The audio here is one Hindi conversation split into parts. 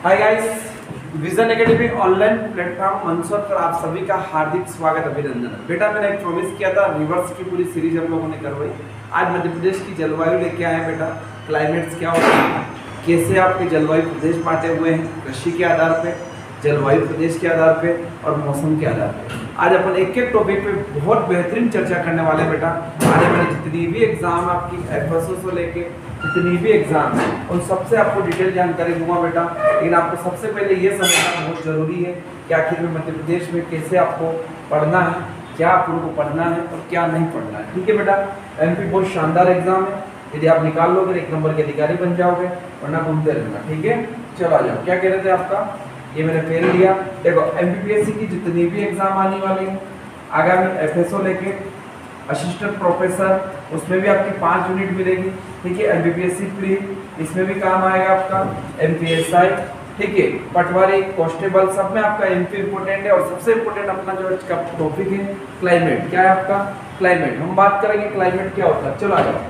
Hi guys, vision academy online platform Manchar पर आप सभी का हार्दिक स्वागत अभिनंदन। बेटा मैंने एक प्रॉमिस किया था, रिवर्स की पूरी सीरीज हम लोगों ने करवाई। आज मध्य प्रदेश की जलवायु लेके आए हैं बेटा। क्लाइमेट्स क्या होता है, कैसे आपके जलवायु प्रदेश बांटे हुए हैं, कृषि के आधार पे, जलवायु प्रदेश के आधार पे और मौसम के आधार पे। आज अपन एक एक टॉपिक पे बहुत बेहतरीन चर्चा करने वाले हैं बेटा। आज मैंने जितनी भी एग्जाम आपकी एफएसओ से लेके जितनी भी एग्जाम है उन सबसे आपको डिटेल जानकारी दूंगा बेटा। लेकिन आपको सबसे पहले ये समझना बहुत जरूरी है कि आखिर में मध्य प्रदेश में कैसे आपको पढ़ना है, क्या आपको पढ़ना है और क्या नहीं पढ़ना है। ठीक है बेटा, एमपी बहुत शानदार एग्जाम है। यदि आप निकाल लोगे एक नंबर के अधिकारी बन जाओगे, वरना घूमते रहना। ठीक है, चलो आ जाओ। क्या कह रहे थे आपका, ये मैंने पेन लिया। देखो एमपीपीएससी की जितनी भी एग्जाम आने वाली है, आगामी एफएसओ लेके असिस्टेंट प्रोफेसर, उसमें भी आपकी 5 यूनिट मिलेगी। ठीक है, एमपीपीएससी प्री, इसमें भी काम आएगा आपका। एमपीएसआई, ठीक है, पटवारी, कांस्टेबल, सब में आपका एमपी इंपोर्टेंट है। और सबसे इंपोर्टेंट अपना जो टॉपिक है क्लाइमेट। क्या है आपका क्लाइमेट। हम बात करेंगे क्लाइमेट क्या होता है। चलो आ जाओ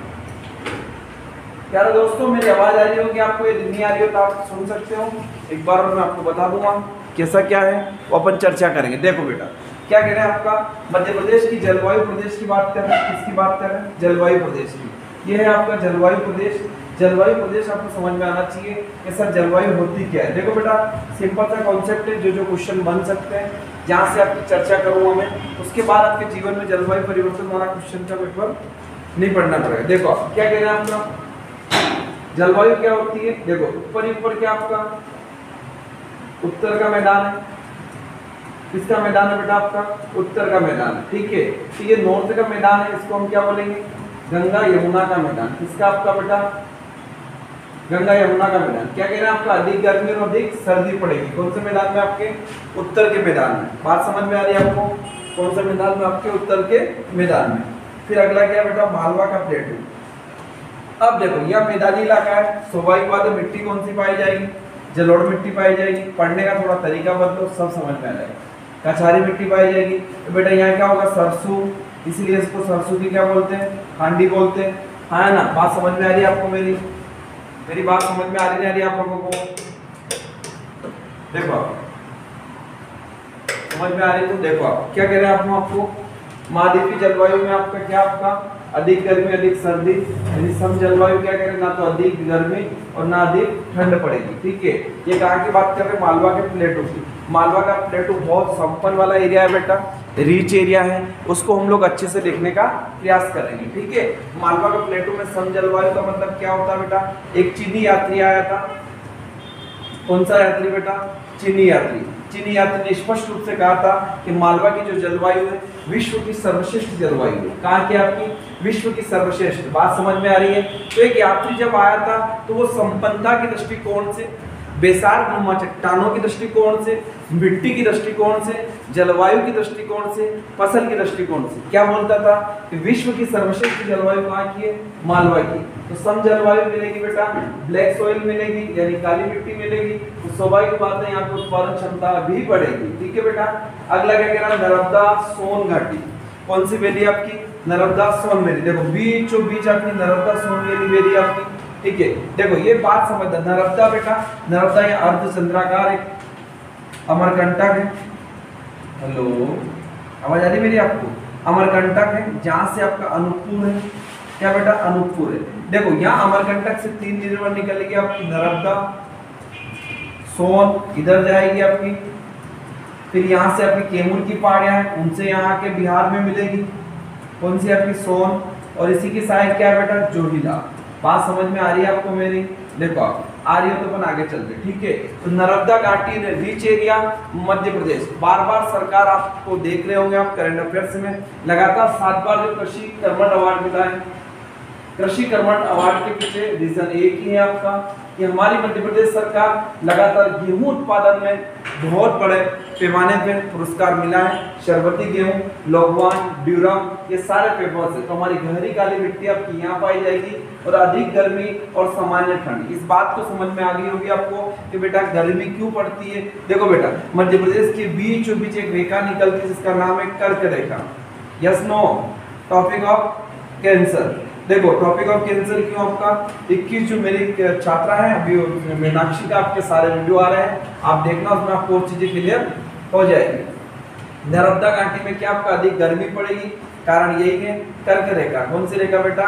प्यारे दोस्तों, मेरी आवाज आ रही होगी आपको, यदि नहीं आ रही हो तो आप सुन सकते हो। एक बार और मैं आपको बता दूंगा कैसा क्या है, वो अपन चर्चा करेंगे। देखो बेटा, क्या कह रहे हैं आपका, मध्य प्रदेश की जलवायु प्रदेश की बात कर रहे हैं। किसकी बात कर रहे हैं, जलवायु प्रदेश की। ये है आपका जलवायु प्रदेश। जलवायु प्रदेश आपको समझ में आना चाहिए कि सर जलवायु होती क्या है। देखो बेटा, सिंपल सा कॉन्सेप्ट है, जो क्वेश्चन बन सकते हैं जहाँ से आपकी चर्चा करूँगा मैं। उसके बाद आपके जीवन में जलवायु परिवर्तन वाला क्वेश्चन का पेपर नहीं पढ़ना पड़ेगा। देखो क्या कह रहे हैं आपका, जलवायु क्या होती है। देखो ऊपर क्या आपका उत्तर का मैदान है। किसका मैदान है बेटा, आपका उत्तर का मैदान है। ठीक है, तो ये नॉर्थ का मैदान है, इसको हम क्या बोलेंगे, गंगा यमुना का मैदान। किसका आपका बेटा, गंगा यमुना का मैदान। क्या कह रहे हैं आपका, अधिक गर्मी और अधिक सर्दी पड़ेगी। कौन से मैदान में, आपके उत्तर के मैदान में। बात समझ में आ रही है आपको, कौन से मैदान में, आपके उत्तर के मैदान में। फिर अगला क्या बेटा, मालवा का प्लेटू। अब देखो यह मैदानी इलाका है, स्वाभाविक बात है मिट्टी कौन सी पाई जाएगी, जलोढ़ मिट्टी पाई जाएगी। पढ़ने का थोड़ा तरीका बदलो, सब समझ में आ जाएगा। कछारी मिट्टी पाई जाएगी। तो बेटा यहाँ क्या होगा, सरसों, इसीलिए इसको सरसों की क्या बोलते हैं, हांडी बोलते हैं। हाँ ना, बात समझ में आ रही है आपको, मेरी बात समझ में आ रही है आप लोगों को। देखो समझ में आ रही, तो देखो आप क्या कह रहे हैं आपको, महाद्वीपीय जलवायु में आपका क्या, आपका अधिक गर्मी अधिक सर्दी। यानी सम जलवायु क्या करें, ना तो अधिक गर्मी और ना अधिक ठंड पड़ेगी। ठीक है, ये कहाँ की बात कर रहे हैं, मालवा के प्लेटू की। मालवा का प्लेटू बहुत संपन्न वाला एरिया है बेटा, रिच एरिया है, उसको हम लोग अच्छे से देखने का प्रयास करेंगे। ठीक है, मालवा का प्लेटू में सम जलवायु का मतलब क्या होता है बेटा। एक चीनी यात्री आया था। कौन सा यात्री बेटा, चीनी यात्री। चीनी यात्री ने स्पष्ट रूप से कहा था कि मालवा की जो जलवायु है विश्व की सर्वश्रेष्ठ जलवायु है। कहा कि आपकी विश्व की सर्वश्रेष्ठ। बात समझ में आ रही है। तो एक यात्री जब आया था तो वो संपन्नता के दृष्टिकोण से, बेसारनुमा चट्टानों की दृष्टिकोण से, मिट्टी की दृष्टिकोण से, जलवायु की दृष्टिकोण से, फसल के दृष्टिकोण से क्या बोलता था कि विश्व की सर्वश्रेष्ठ जलवायु कहाँ की है, मालवा की। तो सम जलवायु मिलेगी बेटा, ब्लैक सॉइल मिलेगी यानी काली मिट्टी मिलेगी। तो स्वाभाविक बात है यहाँ पे उत्पादन क्षमता भी बढ़ेगी। ठीक है बेटा, अगला क्या कह रहा है, नर्मदा सोन घाटी। कौन सी वैली आपकी, नर्मदा सोन वैली। देखो बीचों बीच आपकी नर्मदा सोन वैली आपकी। ठीक है, देखो ये बात समझना, नर्मदा बेटा, नर्मदा ये अर्धचंद्राकार एक अमरकंटक है। हेलो, आवाज आ रही मेरी आपको, अमरकंटक है, जहां से आपका अनूपपुर है। क्या बेटा, अनूपपुर है। देखो यहाँ अमरकंटक से 3 रिवर निकलेगी आपकी, नर्मदा सोन इधर जाएगी आपकी। फिर यहाँ से आपकी कैमूर की पहाड़ियां हैं, उनसे यहाँ के बिहार में मिलेगी। कौन सी आपकी, सोन। और इसी की साइड क्या है बेटा, जोहिला। बात समझ में आ रही है आपको मेरी। देखो आ रही हो तो अपन आगे चलते। ठीक है, तो नर्मदा घाटी ने रिच एरिया मध्य प्रदेश। बार बार सरकार आपको देख रहे होंगे आप करंट अफेयर्स में, लगातार 7 बार जो कृषि कर्मण अवार्ड मिला है। कृषि कर्मण अवार्ड के पीछे रीजन एक ही है आपका कि हमारी मध्य प्रदेश सरकार लगातार गेहूं उत्पादन में बहुत बड़े पैमाने पे पुरस्कार मिला है। शरबती गेहूं, लोगवान, ड्यूरम, ये सारे पेपर्स है। तो हमारी गहरी काली मिट्टी आपकी यहाँ पाई जाएगी और अधिक गर्मी और सामान्य ठंड। इस बात को समझ में आ गई होगी आपको कि बेटा गर्मी क्यों पड़ती है। देखो बेटा, मध्य प्रदेश के बीचों बीच एक रेखा निकलती है जिसका नाम है कर्क रेखा। Yes no, tropic of cancer. देखो टॉपिक ऑफ कैंसर क्यों आपका 21 जो मेरी छात्रा है अभी मीनाक्षी का आपके सारे वीडियो आ रहे हैं, आप देखना उसमें आपको चीजें क्लियर हो जाएगी। नर्मदा घाटी में क्या आपका अधिक गर्मी पड़ेगी, कारण यही है कर्क रेखा। कौन सी रेखा बेटा,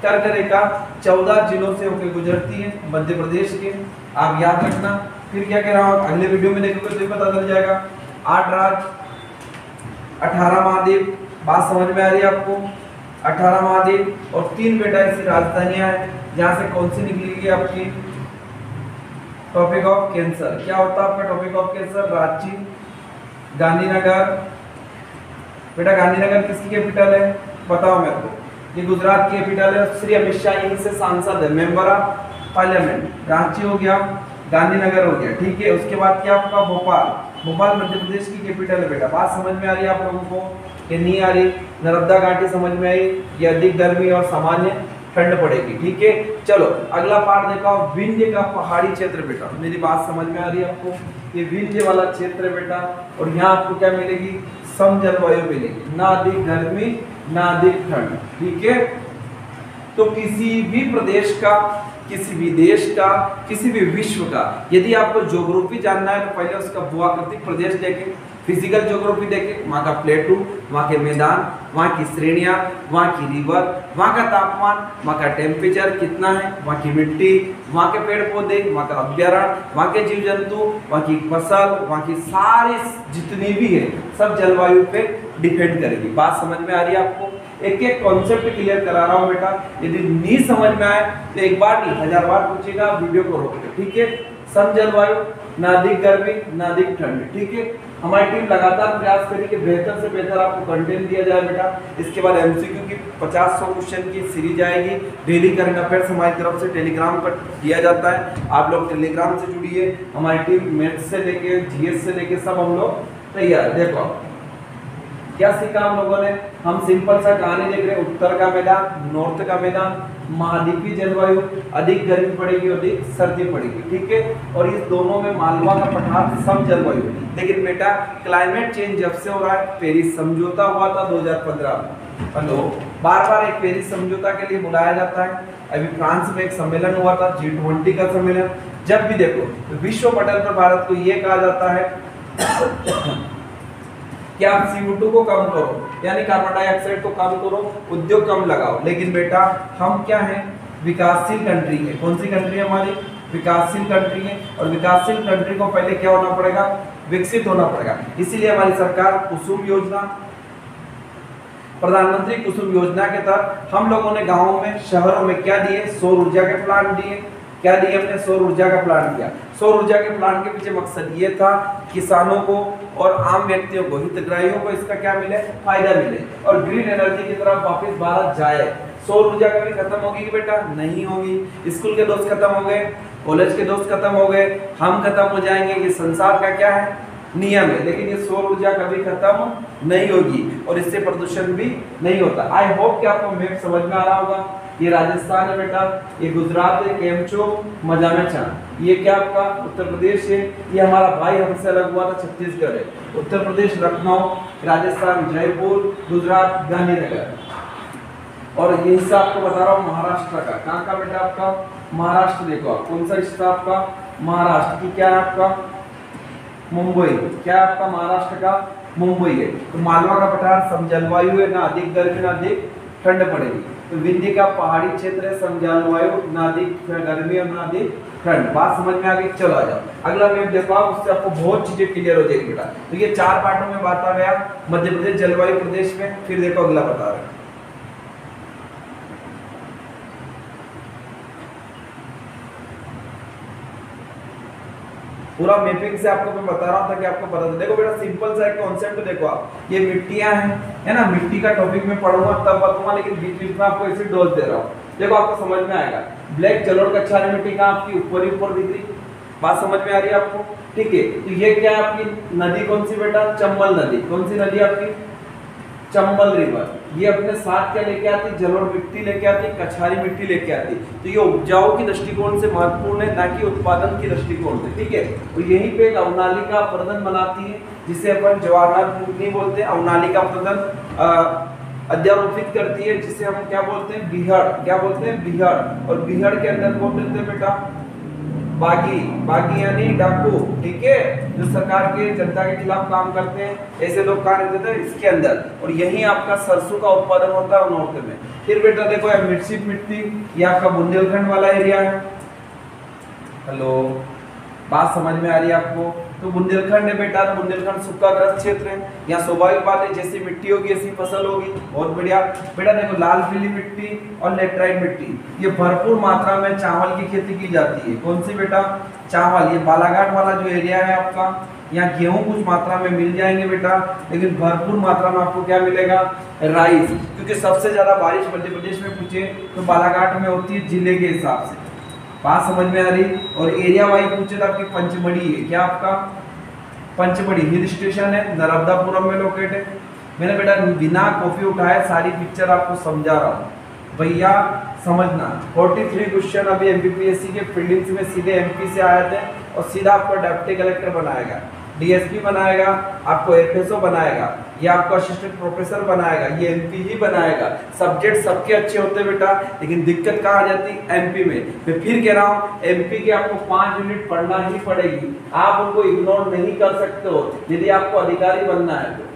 कर्क रेखा 14 जिलों से होकर गुजरती है मध्य प्रदेश के, आप याद रखना। फिर क्या कह रहा हूँ अगले वीडियो में देखोगे तो पता चल जाएगा। 8 राज्य 18 महाद्वीप, बात समझ में आ रही है आपको, 18 महाद्वीप और 3 बेटा ऐसी राजधानियां हैं जहां से कौन सी निकलेगी आपकी टॉपिक ऑफ कैंसर। क्या होता है आपका topic of cancer, Ranchi, Gandhinagar. बेटा गांधीनगर किसकी कैपिटल है बताओ मेरे को, ये गुजरात की कैपिटल है, श्री अमित शाह यहीं से सांसद है, मेंबर ऑफ पार्लियामेंट। रांची हो गया, गांधीनगर हो गया, ठीक है। उसके बाद क्या आपका भोपाल, भोपाल मध्य प्रदेश की कैपिटल है बेटा। बात समझ में आ रही है आप लोगों को कि नहीं आ रही। नर्मदा घाटी समझ में आई, ये अधिक गर्मी और सामान्य ठंड पड़ेगी, ठीक है। चलो अगला पार्ट देखो, विंध्य का पहाड़ी क्षेत्र बेटा। मेरी बात समझ में आ रही है आपको, ये विंध्य वाला क्षेत्र है बेटा, और यहाँ आपको क्या मिलेगी, सम जलवायु मिलेगी, ना अधिक गर्मी ना अधिक ठंड, ठीक है। तो किसी भी प्रदेश का, किसी भी देश का, किसी भी विश्व का यदि आपको ज्योग्राफी जानना है तो पहले उसका भूआकृतिक प्रदेश देखें, फिजिकल ज्योग्राफी देखें, वहाँ का प्लेटू, वहाँ के मैदान, वहाँ की श्रेणियाँ, वहाँ की रिवर, वहाँ का तापमान, वहाँ का टेम्परेचर कितना है, वहाँ की मिट्टी, वहाँ के पेड़ पौधे, वहाँ का अभ्यारण्य, वहाँ के जीव जंतु, वहाँ की फसल, वहाँ की सारी जितनी भी है सब जलवायु पे डिपेंड करेगी। बात समझ में आ रही है आपको, एक एक कॉन्सेप्ट क्लियर करा रहा हूँ बेटा, यदि नहीं समझ में आए तो एक बार नहीं 1000 बार पूछेगा, वीडियो को रोक के, ठीक है। सम जलवायु, ना अधिक गर्मी ना अधिक ठंड, ठीक है। हमारी टीम लगातार प्रयास करेगी कि बेहतर से बेहतर आपको कंटेंट दिया जाए बेटा। इसके बाद एमसीक्यू की 50-100 क्वेश्चन की सीरीज आएगी, डेली करंट अफेयर्स हमारी तरफ से टेलीग्राम पर दिया जाता है, आप लोग टेलीग्राम से जुड़िए। हमारी टीम मैथ्स से लेके जीएस से लेके सब हम लोग तैयार। देखो क्या सीखा हम लोगों ने, हम सिंपल सा कहानी देख रहे हैं, उत्तर का मैदान, नॉर्थ का मैदान, महाद्वीपीय जलवायु, अधिक गर्मी पड़ेगी अधिक सर्दी पड़ेगी, ठीक है। और इस दोनों में मालवा का पठार सम जलवायु। लेकिन बेटा क्लाइमेट चेंज जब से हो रहा है, पेरिस समझौता हुआ था 2015 में, हेलो, बार बार एक पेरिस समझौता के लिए बुलाया जाता है। अभी फ्रांस में एक सम्मेलन हुआ था, G20 का सम्मेलन। जब भी देखो तो विश्व पटल पर भारत को यह कहा जाता है कि आप CO2 को कम करो, यानी कार्बन डाइऑक्साइड को कम करो, उद्योग कम लगाओ। लेकिन बेटा हम क्या हैं, विकासशील कंट्री है। कौन सी कंट्री है हमारी, विकासशील कंट्री है। और विकासशील कंट्री को पहले क्या होना पड़ेगा, विकसित होना पड़ेगा। इसीलिए हमारी सरकार कुसुम योजना, प्रधानमंत्री कुसुम योजना के तहत हम लोगों ने गाँवों में, शहरों में क्या दिए, सौर ऊर्जा के प्लांट दिए। क्या दिए हमने, सौर ऊर्जा का प्लांट दिया। सौर ऊर्जा के प्लांट के पीछे मकसद ये था किसानों को और आम व्यक्तियों को, हितग्राहियों को इसका क्या मिले, फायदा मिले और ग्रीन एनर्जी की तरफ वापस भारत जाए। सौर ऊर्जा कभी खत्म होगी कि बेटा, नहीं होगी। स्कूल के दोस्त खत्म हो गए, कॉलेज के दोस्त खत्म हो गए, हम खत्म हो जाएंगे, ये संसार का क्या है, नियम है। लेकिन ये सौर ऊर्जा कभी खत्म नहीं होगी और इससे प्रदूषण भी नहीं होता। आई होप कि आपको मैप समझ में आ रहा होगा। ये राजस्थान है बेटा, ये गुजरात है, केमचो, मजामेचा। ये क्या आपका उत्तर प्रदेश है, ये हमारा भाई हमसे अलग हुआ था छत्तीसगढ़ है। उत्तर प्रदेश लखनऊ, राजस्थान जयपुर, गुजरात गांधीनगर। और ये हिस्सा आपको बता रहा हूँ महाराष्ट्र का। कहाँ का बेटा आपका, महाराष्ट्र। देखो आप कौन सा हिस्सा आपका, महाराष्ट्र की क्या है आपका, मुंबई। क्या आपका महाराष्ट्र का, मुंबई है। तो मालवा का पठार सम जलवायु है, ना अधिक गर्मी ना अधिक ठंड पड़ेगी। तो विंध्य का पहाड़ी क्षेत्र है, सम जलवायु, ना अधिक गर्मी और ना अधिक ठंड। बात समझ में आ गई, चलो आ जाओ अगला मैप देखो आप, उससे आपको बहुत चीजें क्लियर हो जाएगी बेटा। तो ये 4 पार्टों में बात आ गया मध्य प्रदेश जलवायु प्रदेश में। फिर देखो अगला बता रहे हैं, पूरा मैपिंग से आपको मैं बता रहा हूं ताकि आपको पता चले। देखो बेटा सिंपल सा एक कॉन्सेप्ट देखो आप, ये मिट्टियां हैं, है ना, मिट्टी का टॉपिक में पढ़ूंगा तब बताऊंगा, लेकिन बीच बीच में आपको ऐसे डोज दे रहा हूँ। देखो आपको समझ में आएगा। ब्लैक जलोढ़ कछारी मिट्टी का आपकी ऊपर ही ऊपर दिख रही, बात समझ में आ रही है आपको, ठीक है। तो ये क्या है आपकी नदी, कौन सी बेटा, चंबल नदी। कौन सी नदी आपकी, चंबल रिवर। ये अपने साथ क्या लेके आती, जलोढ़ मिट्टी लेके आती, कछारी मिट्टी लेके आती। तो ये उपजाऊ की दृष्टिकोण से महत्वपूर्ण है, ना कि उत्पादन की दृष्टिकोण से, ठीक है। तो यहीं पे एक अवनालिका प्रदन बनाती है, जिसे अपन जवाहरलाल नेहरू बोलते हैं, अवनालिका प्रदन अध्यारोपित करती है, जिसे हम क्या बोलते हैं, बीहड़। क्या बोलते हैं, बीहड़। और बीहड़ के अंदर कौन मिलते हैं बेटा, बागी। बागी यानी डाकू, ठीक है, जो सरकार के जनता के खिलाफ काम करते हैं, ऐसे लोग कहाँ रहते थे, इसके अंदर। और यही आपका सरसों का उत्पादन होता है नॉर्थ में। फिर बेटा देखो ये मिर्ची मिट्टी, ये आपका बुंदेलखंड वाला एरिया है। हेलो, बात समझ में आ रही है आपको? तो बुंदेलखंड है बेटा, तो बुंदेलखंड सूखाग्रस्त क्षेत्र है, यहाँ स्वाभाविक बात है, जैसी मिट्टी होगी ऐसी फसल होगी। बहुत बढ़िया बेटा। देखो लाल पीली मिट्टी और लेटराइट मिट्टी, ये भरपूर मात्रा में चावल की खेती की जाती है। कौन सी बेटा, चावल। ये बालाघाट वाला जो एरिया है आपका, यहाँ गेहूं कुछ मात्रा में मिल जाएंगे बेटा, लेकिन भरपूर मात्रा में आपको क्या मिलेगा, राइस। क्योंकि सबसे ज्यादा बारिश मध्य प्रदेश में पूछे तो बालाघाट में होती है जिले के हिसाब से। बात समझ में आ रही? और एरिया वाइज पूछे तो आपकी पंचमढ़ी है। क्या आपका, पंचमढ़ी हिल स्टेशन है, नर्मदापुरम में लोकेट है। मैंने बेटा बिना कॉपी उठाए सारी पिक्चर आपको समझा रहा हूँ भैया, समझना। 43 क्वेश्चन अभी एमपीपीएससी के प्रीलिम्स में सीधे एमपी से आए थे, और सीधा आपको डिप्टी कलेक्टर बनाएगा, डीएसपी बनाएगा, आपको एफएसओ बनाएगा, ये आपको असिस्टेंट प्रोफेसर बनाएगा, ये एमपी ही बनाएगा। सब्जेक्ट सबके अच्छे होते बेटा, लेकिन दिक्कत कहाँ आ जाती, एमपी में। मैं फिर कह रहा हूँ, एमपी के आपको 5 यूनिट पढ़ना ही पड़ेगी, आप उनको इग्नोर नहीं कर सकते हो यदि आपको अधिकारी बनना है तो।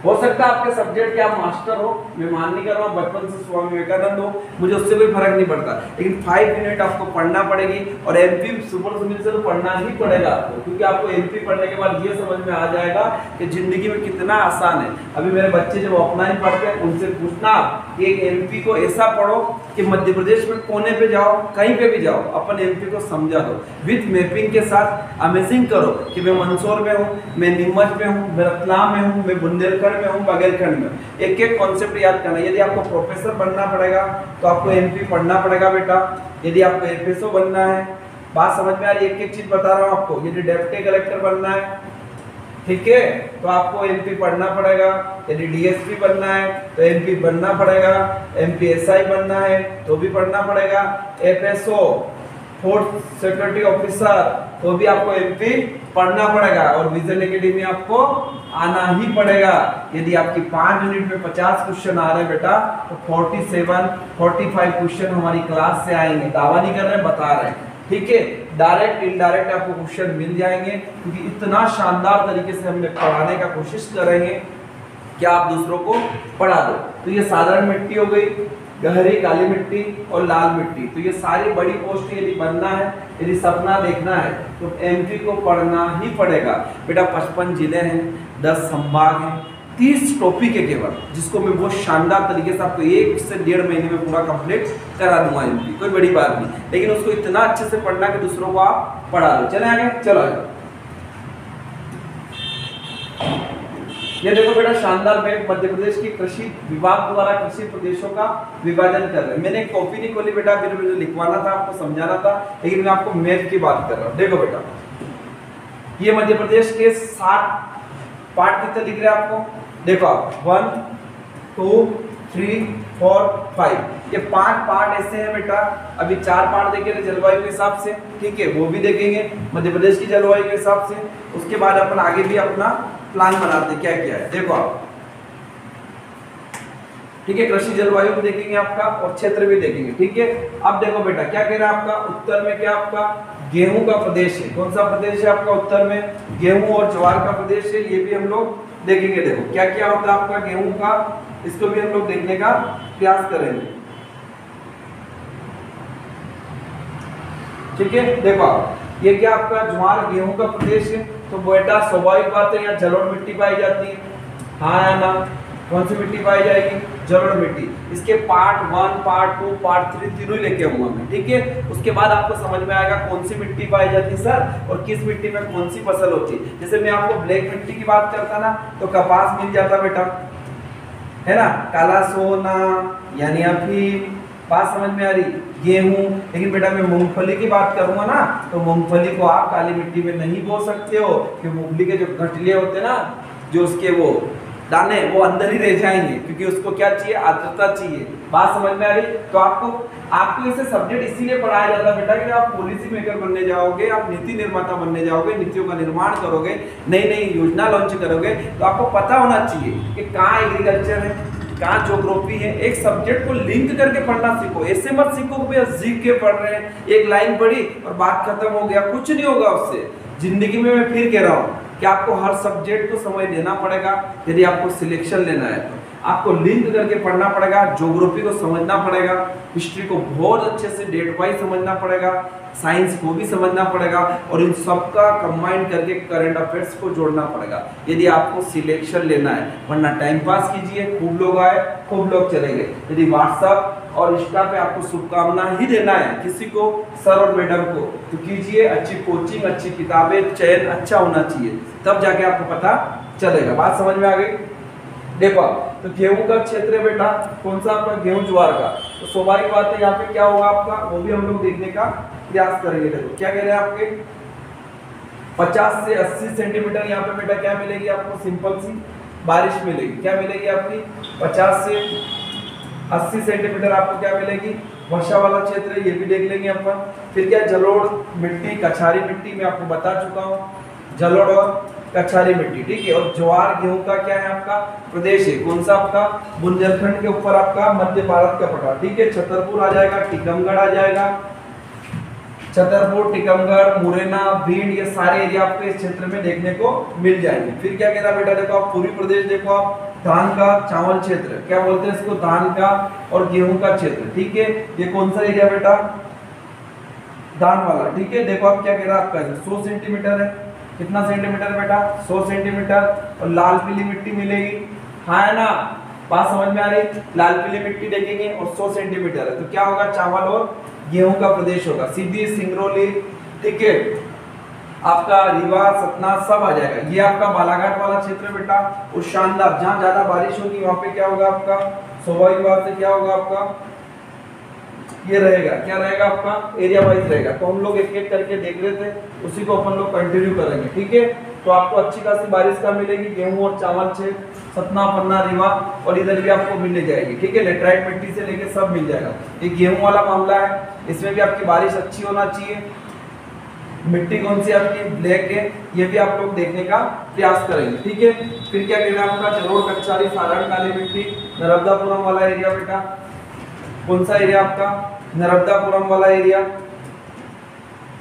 हो सकता है आपके सब्जेक्ट के आप मास्टर हो, मैं मान नहीं कर रहा हूँ, बचपन से स्वामी विवेकानंद हो, मुझे उससे कोई फर्क नहीं पड़ता, लेकिन 5 यूनिट आपको पढ़ना पड़ेगी। और एमपी सुपर सुमित से तो पढ़ना ही पड़ेगा आपको, क्योंकि आपको एमपी पढ़ने के बाद ये समझ में आ जाएगा कि जिंदगी में कितना आसान है। अभी मेरे बच्चे जब अपना ही पढ़ते हैं, उनसे पूछना कि एक एमपी को ऐसा पढ़ो कि मध्य प्रदेश में कोने पे जाओ, कहीं पे भी जाओ, अपन एमपी को समझा दो विथ मैपिंग के साथ। अमेजिंग करो कि मैं मंदसौर में हूँ, मैं नीमच में हूँ, मैं रतलाम में हूँ, मैं बुंदेलखंड में हूँ, बघेलखंड में। एक एक कॉन्सेप्ट याद करना। यदि आपको प्रोफेसर बनना पड़ेगा तो आपको एमपी पढ़ना पड़ेगा बेटा। यदि आपको एफएसओ बनना है, बात समझ में आ रही है, एक एक चीज बता रहा हूँ आपको। यदि डिप्टी कलेक्टर बनना है, ठीक है, तो आपको एमपी पढ़ना पड़ेगा। यदि डीएसपी बनना है तो एमपी बनना पड़ेगा। एमपी एसआई बनना है तो भी पढ़ना पड़ेगा। एफएसओ फोर्थ सिक्योरिटी ऑफिसर तो भी आपको एमपी पढ़ना पड़ेगा। और विजन एकेडमी आपको आना ही पड़ेगा। यदि आपकी 5 यूनिट में 50 क्वेश्चन आ रहे हैं बेटा, तो 47-45 क्वेश्चन हमारी क्लास से आएंगे। दावा नहीं कर रहे हैं, बता रहे हैं, ठीक है। डायरेक्ट इनडायरेक्ट आपको क्वेश्चन मिल जाएंगे, क्योंकि इतना शानदार तरीके से हम पढ़ाने का कोशिश करेंगे कि आप दूसरों को पढ़ा दो। तो ये साधारण मिट्टी हो गई, गहरी काली मिट्टी और लाल मिट्टी। तो ये सारी बड़ी पोस्ट यदि बनना है, यदि सपना देखना है, तो एमपी को पढ़ना ही पड़ेगा बेटा। 55 जिले हैं, 10 संभाग हैं, 30 टॉपिक है केवल, जिसको मैं बहुत शानदार तरीके से आपको 1 से 1.5 महीने में पूरा कंप्लीट करा दूंगा एमपी। कोई बड़ी बात नहीं, लेकिन उसको इतना अच्छे से पढ़ना कि दूसरों को आप पढ़ा दो। चले आगे, चलो आगे। ये देखो बेटा शानदार मैप मध्य प्रदेश की कृषि विभाग द्वारा कृषि प्रदेशों का विभाजन कर रहे हैं। मैंने एक कॉपी नहीं खोली बेटा, फिर मुझे लिखवाना था, आपको समझाना था, लेकिन मैं आपको मैप की बात कर रहा हूँ। देखो बेटा, ये मध्य प्रदेश के 60 पार्ट कितने दिख रहे हैं आपको? देखो आप 1 2 3 4 5, ये 5 पार्ट ऐसे हैं बेटा। अभी 4 पार्ट देखेंगे जलवायु के हिसाब से, ठीक है, वो भी देखेंगे मध्य प्रदेश की जलवायु के हिसाब से। उसके बाद अपन आगे भी अपना प्लान बनाते क्या क्या है, देखो आप, ठीक है। कृषि जलवायु भी देखेंगे आपका, और क्षेत्र भी देखेंगे, ठीक है। अब देखो बेटा क्या कह रहा है आपका, उत्तर में क्या आपका गेहूं का प्रदेश है। कौन सा प्रदेश है आपका उत्तर में? गेहूं और ज्वार का प्रदेश है, ये भी हम लोग देखेंगे। देखो क्या क्या होता है आपका गेहूं का, इसको भी हम लोग देखने का प्रयास करेंगे, ठीक है। देखो आप, ये क्या आपका ज्वार गेहूं का प्रदेश है। तो बेटा स्वाभाविक बात है, यहाँ जलोढ़ मिट्टी पाई जाती है, हाँ या ना? कौन सी मिट्टी पाई जाएगी? जलोढ़ मिट्टी। इसके पार्ट 1 पार्ट 2 पार्ट 3 तीनों ही लेके आऊंगा मैं, ठीक है। उसके बाद आपको समझ में आएगा कौन सी मिट्टी पाई जाती है सर, और किस मिट्टी में कौन सी फसल होती है। जैसे मैं आपको ब्लैक मिट्टी की बात करता ना, तो कपास मिल जाता बेटा, है ना, काला सोना यानी अफीम, बात समझ में आ रही, गेहूं। लेकिन बेटा मैं मूंगफली की बात करूंगा ना, तो मूंगफली को आप काली मिट्टी में नहीं बो सकते हो, क्योंकि मूंगफली के जो गठले होते हैं ना, जो उसके वो दाने, वो अंदर ही रह जाएंगे, क्योंकि उसको क्या चाहिए, आर्द्रता चाहिए। बात समझ में आ रही? तो आपको इसे सब्जेक्ट इसीलिए पढ़ाया जाता है बेटा कि आप पॉलिसी मेकर बनने जाओगे, आप नीति निर्माता बनने जाओगे, नीतियों का निर्माण करोगे, नई नई योजना लॉन्च करोगे, तो आपको पता होना चाहिए कि कहाँ एग्रीकल्चर है, कहाँ ज्योग्राफी है। एक सब्जेक्ट को लिंक करके पढ़ना सीखो, ऐसे मत सीखो कि भैया जीक के पढ़ रहे हैं, एक लाइन पढ़ी और बात खत्म हो गया, कुछ नहीं होगा उससे। जिंदगी में मैं फिर कह रहा हूँ कि आपको हर सब्जेक्ट को समय देना पड़ेगा। यदि आपको सिलेक्शन लेना है तो आपको लिंक करके पढ़ना पड़ेगा, ज्योग्राफी को समझना पड़ेगा, हिस्ट्री को बहुत अच्छे से डेट वाइज समझना पड़ेगा, साइंस को भी समझना पड़ेगा और इन सबका कंबाइन करके करंट अफेयर्स को जोड़ना पड़ेगा यदि आपको सिलेक्शन लेना है। वरना टाइम पास कीजिए, खूब लोग आए खूब लोग चले गए। यदि व्हाट्सएप और इंस्टा पे आपको शुभकामना ही देना है किसी को, सर और मैडम को, तो कीजिए। अच्छी कोचिंग, अच्छी किताबें, चयन अच्छा होना चाहिए, तब जाके आपको पता चलेगा। बात समझ में आ गई? देखो तो गेहूं का क्षेत्र है बेटा, कौन सा आपका? गेहूं ज्वार का। तो स्वाभाविक बात है यहाँ पे क्या होगा आपका, वो भी हम लोग देखने का प्रयास करेंगे। देखो क्या कह रहे हैं आपके 50 से 80 सेंटीमीटर यहाँ पे बेटा क्या मिलेगी आपको? सिंपल सी बारिश मिलेगी। क्या मिलेगी आपकी? 50 से 80 सेंटीमीटर आपको क्या मिलेगी? वर्षा वाला क्षेत्र है, ये भी देख लेंगे अपन। फिर क्या? जलोढ़ मिट्टी, कछारी मिट्टी मैं आपको बता चुका हूँ, जलोढ़ और कछारी मिट्टी, ठीक है। और ज्वार गेहूं का क्या है आपका? प्रदेश है, कौन सा आपका? बुंदेलखंड के ऊपर आपका मध्य भारत का पड़ा, ठीक है। छतरपुर आ जाएगा, टीकमगढ़ आ जाएगा, छतरपुर, टीकमगढ़, मुरैना, भिंड, ये सारे एरिया आपको इस क्षेत्र में देखने को मिल जाएंगे। फिर क्या कह रहा बेटा? देखो आप पूरी प्रदेश देखो, आप धान का चावल क्षेत्र, क्या बोलते हैं इसको? धान का और गेहूं का क्षेत्र, ठीक है। ये कौन सा एरिया बेटा? धान वाला, ठीक है। देखो आप क्या कह रहा है आपका 100 सेंटीमीटर है। कितना सेंटीमीटर बेटा? 100 सेंटीमीटर। और लाल पीली मिट्टी मिलेगी, हाँ है ना? बात समझ में आ रही? लाल पीली मिट्टी देखेंगे और 100 सेंटीमीटर है, तो क्या होगा? चावल और गेहूं का प्रदेश होगा। सीधी, सिंगरौली, ठीक है, आपका रीवा, सतना सब आ जाएगा। ये आपका बालाघाट वाला क्षेत्र बेटा, और शानदार, जहाँ ज्यादा बारिश होगी वहां पे क्या होगा आपका? स्वाभाविक बात है क्या होगा आपका? ये रहेगा, क्या रहेगा आपका? एरिया वाइज रहेगा। तो हम लोग एक एक करके देख रहे थे, उसी को अपन लोग कंटिन्यू करेंगे, ठीक है। तो आपको अच्छी खासी बारिश का मिलेगी, गेहूं और चावल से सतना, पन्ना, रीवा और इधर भी आपको मिल जाएगी, ठीक है। लेटराइट मिट्टी से लेके सब मिल जाएगा। ये गेहूं वाला मामला है, इसमें भी आपकी बारिश अच्छी होना चाहिए। मिट्टी कौन सी आपकी? ब्लैक है, ये भी आप लोग देखने का प्रयास करेंगे, ठीक है। फिर क्या कहना है आपका? जलोढ़, कछारी, सारण, काली मिट्टी, नर्मदापुरम वाला एरिया बेटा, कौन सा एरिया आपका? नर्मदापुरम वाला एरिया।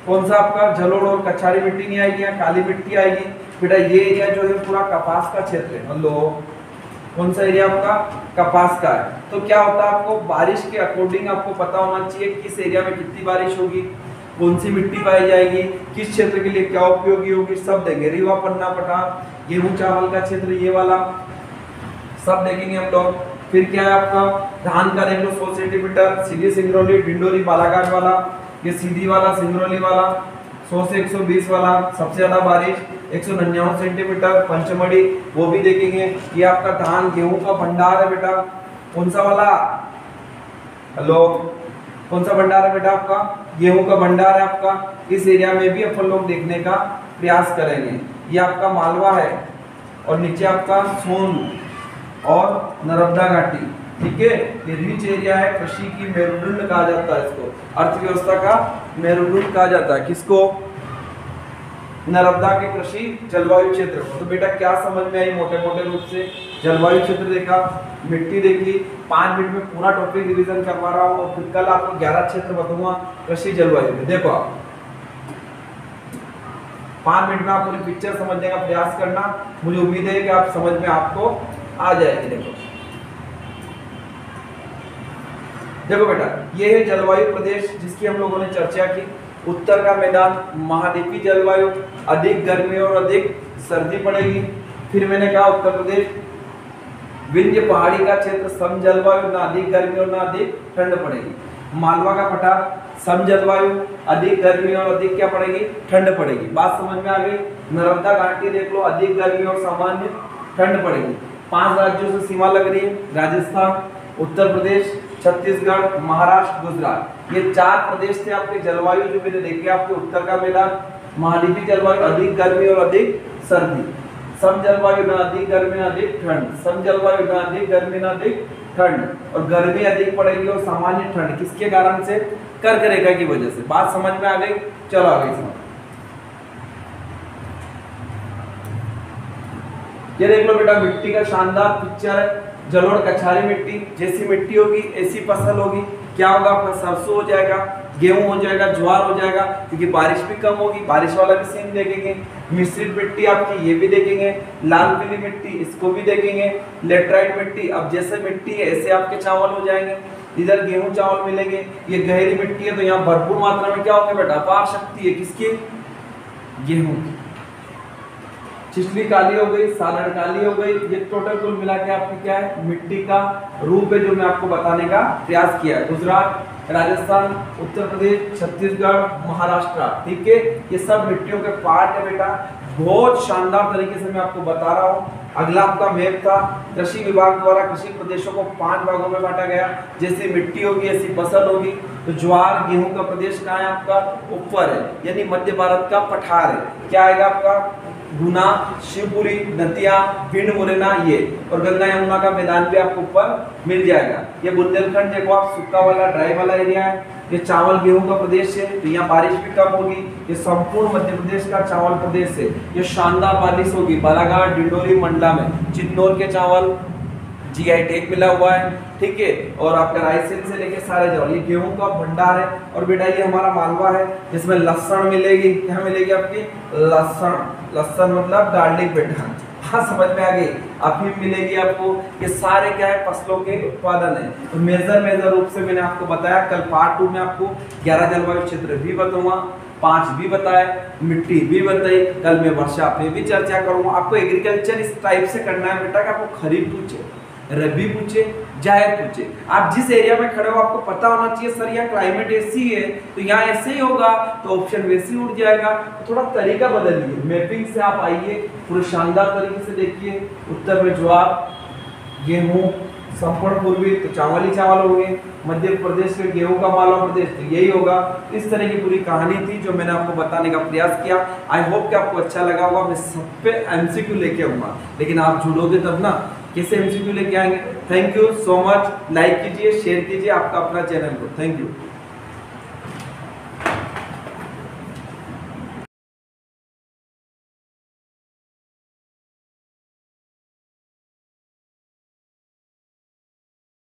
कौन सा आपका? जलोढ़ और कछारी मिट्टी नहीं आएगी, काली मिट्टी आएगी बेटा। ये एरिया जो है पूरा कपास का क्षेत्र है। हेलो, कौन सा एरिया आपका? कपास का है। तो क्या होता है आपको? बारिश के अकॉर्डिंग आपको पता होना चाहिए किस एरिया में कितनी बारिश होगी, कौन सी मिट्टी पाई जाएगी, किस क्षेत्र के लिए क्या उपयोगी होगी, सब देंगे। रीवा, पन्ना, पठार, गेहूं चावल का क्षेत्र ये वाला सब देखेंगे हम लोग। फिर क्या है आपका? धान का देख लो 100 सेंटीमीटर, सीधी सिंगरौली, डिंडोरी, बालाघाट वाला, ये सीधी वाला सिंगरौली वाला 100 से 120 वाला, सबसे ज्यादा बारिश 199 सेंटीमीटर, पंचमढ़ी, वो भी देखेंगे। ये आपका धान गेहूं का भंडार है बेटा, कौन सा वाला? हेलो, कौन सा भंडार है बेटा आपका? गेहूं का भंडार है आपका। इस एरिया में भी अपन लोग देखने का प्रयास करेंगे। ये आपका मालवा है और नीचे आपका सोन और नर्मदा घाटी, ठीक है। ये रिच एरिया है, कृषि की मेरुदंड कहा जाता है इसको, अर्थव्यवस्था का मेरुदंड कहा जाता है किसको? नर्मदा के कृषि जलवायु क्षेत्र को। तो बेटा क्या समझ में आई? मोटे मोटे रूप से जलवायु क्षेत्र देखा, मिट्टी देखी, 5 मिनट में पूरा टॉपिक रिवीजन करवा रहा हूँ और फिर कल आपको 11 क्षेत्र बताऊंगा कृषि जलवायु में। देखो आप 5 मिनट में आप पूरी पिक्चर समझने का प्रयास करना, मुझे उम्मीद है कि आप समझ में आपको आ जाएगी। देखो बेटा, ये है जलवायु प्रदेश जिसकी हम लोगों ने चर्चा की। उत्तर का मैदान महाद्वीपीय जलवायु, अधिक गर्मी और अधिक सर्दी पड़ेगी। फिर मैंने कहा उत्तर प्रदेश विंध्य पहाड़ी का क्षेत्र सम जलवायु, ना अधिक गर्मी और ना अधिक ठंड पड़ेगी। मालवा का पठार सम जलवायु, अधिक गर्मी और अधिक क्या पड़ेगी? ठंड पड़ेगी। बात समझ में आ गई? नर्मदा घाटी देख लो, अधिक गर्मी और सामान्य ठंड पड़ेगी। 5 राज्यों से सीमा लग रही है, राजस्थान, उत्तर प्रदेश, छत्तीसगढ़, महाराष्ट्र, गुजरात। ये 4 प्रदेश थे आपके जलवायु जो मैंने देखे आपके। उत्तर का मैदान महाद्वीपीय जलवायु, अधिक गर्मी और अधिक सर्दी। सम जलवायु ना अधिक गर्मी ना अधिक ठंड, सम जलवायु ना अधिक गर्मी ना अधिक ठंड, और गर्मी अधिक पड़ेगी और सामान्य ठंड। किसके कारण से? कर्क रेखा की वजह से। बात समझ में आ गई? चलो आगे समझ। ये देख लो बेटा, मिट्टी का शानदार पिक्चर है। जलोढ़ कछारी मिट्टी, जैसी मिट्टी होगी ऐसी फसल होगी। क्या होगा आपका, सरसों हो जाएगा, गेहूं हो जाएगा, ज्वार हो जाएगा, क्योंकि बारिश भी कम होगी, बारिश वाला भी सीन देखेंगे। मिश्रित मिट्टी आपकी ये भी देखेंगे, लाल पीली मिट्टी इसको भी देखेंगे, लेटराइट मिट्टी, अब जैसे मिट्टी है ऐसे आपके चावल हो जाएंगे। इधर गेहूं चावल मिलेंगे। ये गहरी मिट्टी है तो यहाँ भरपूर मात्रा में क्या होगा बेटा, अपार शक्ति है किसकी, गेहूं की। छिछली काली हो गई, सालन काली हो गई। ये टोटल कुल मिला के आपकी क्या है, मिट्टी का रूप है जो मैं आपको बताने का प्रयास किया है। गुजरात, राजस्थान, उत्तर प्रदेश, छत्तीसगढ़, महाराष्ट्र, ठीक है, ये सब मिट्टियों के पार्ट है बेटा। बहुत शानदार तरीके से मैं आपको बता रहा हूँ। अगला आपका मैप था, कृषि विभाग द्वारा कृषि प्रदेशों को 5 भागों में बांटा गया। जैसी मिट्टी होगी ऐसी फसल होगी। तो ज्वार गेहूं का प्रदेश कहाँ है आपका, ऊपर है, यानी मध्य भारत का पठार है। क्या आएगा आपका, गुना, शिवपुरी, दतिया, भिंड, मुरैना, ये, और गंगा यमुना का मैदान भी आपको ऊपर मिल जाएगा। ये बुंदेलखंड देखो आप, सूखा वाला ड्राई वाला एरिया है। ये चावल गेहूं का प्रदेश है, तो यहाँ बारिश भी कम होगी। ये संपूर्ण मध्य प्रदेश का चावल प्रदेश है। ये शानदार बारिश होगी बालाघाट, डिंडोरी, मंडला में। चिन्नौर के चावल जीआई टैग मिला हुआ है, ठीक है। और आपका रायसेन से लेके सारे चावल, ये गेहूं का भंडार है। और बेटा ये हमारा मालवा है, जिसमें लहसुन मिलेगी। क्या मिलेगी आपकी, लहसुन, लहसुन मतलब गार्लिक बेटा, हाँ समझ में आ गई। अफीम मिलेगी आपको। ये सारे क्या है, फसलों के उत्पादन है। तो मेजर रूप से मैंने आपको बताया। कल पार्ट 2 में आपको 11 जलवायु क्षेत्र भी बताऊंगा, 5 भी बताए, मिट्टी भी बताई। कल मैं वर्षा पे भी चर्चा करूंगा। आपको एग्रीकल्चर इस टाइप से करना है बेटा कि आपको खरीफ पूछे, रबी पूछे, जायद पूछे। आप जिस एरिया में खड़े हो आपको पता होना चाहिए सर यहाँ क्लाइमेट ऐसी है तो यहाँ ऐसे ही होगा, तो ऑप्शन वैसे ही उड़ जाएगा। तो थोड़ा तरीका बदलिए, मैपिंग से आप आइए, पूरे शानदार तरीके से देखिए। उत्तर में ज्वार, गेहूं, संपूर्ण पूर्वी तो चावल ही चावल हो गए। मध्य प्रदेश के गेहूं का मालवा प्रदेश तो यही होगा। इस तरह की पूरी कहानी थी जो मैंने आपको बताने का प्रयास किया। आई होप कि आपको अच्छा लगा होगा। मैं सब पे एमसीक्यू लेके आऊंगा, लेकिन आप जुड़ोगे तब ना। कैसे एमसीक्यू लेके आएंगे। Thank you so much. Like कीजिए, शेयर कीजिए आपका अपना चैनल को। Thank you.